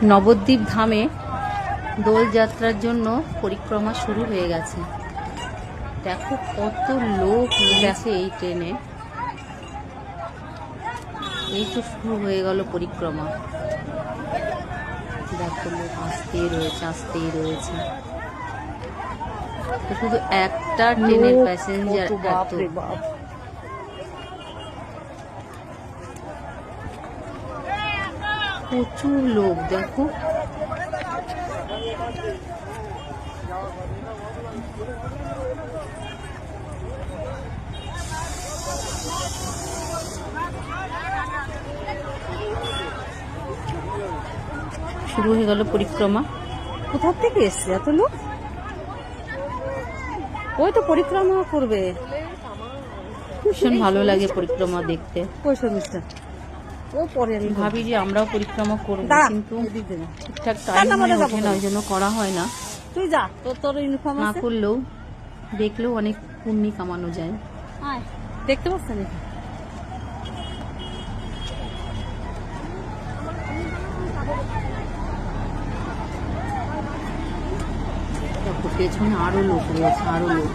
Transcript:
নবদ্বীপ ধামে দোলযাত্রার জন্য পরিক্রমা শুরু হয়ে গেছে। দেখো কত লোক গেছে এই ট্রেনে। এই তো শুরু হয়ে গেল পরিক্রমা। দেখো লোক আসতেই রয়েছে। শুধু একটা ট্রেনের প্যাসেঞ্জার এত। প্রচুর লোক দেখো। শুরু হয়ে গেল পরিক্রমা। কোথা থেকে এসছে এত লোক? ওই তো পরিক্রমা করবে। ভীষণ ভালো লাগে পরিক্রমা দেখতে। ও পরে আমি ভাবি যে আমরাও পরিক্রমা করবো, কিন্তু ঠিকঠাক টাইম ওঠে না, ওই জন্য করা হয় না। তুই যা, তোর ইউনিফর্ম না করলেও দেখলেও অনেক পুণ্যি কামানো যায়। দেখতে পাচ্ছ নাকি? পেছনে আরো লোক রয়েছে, আরো লোক।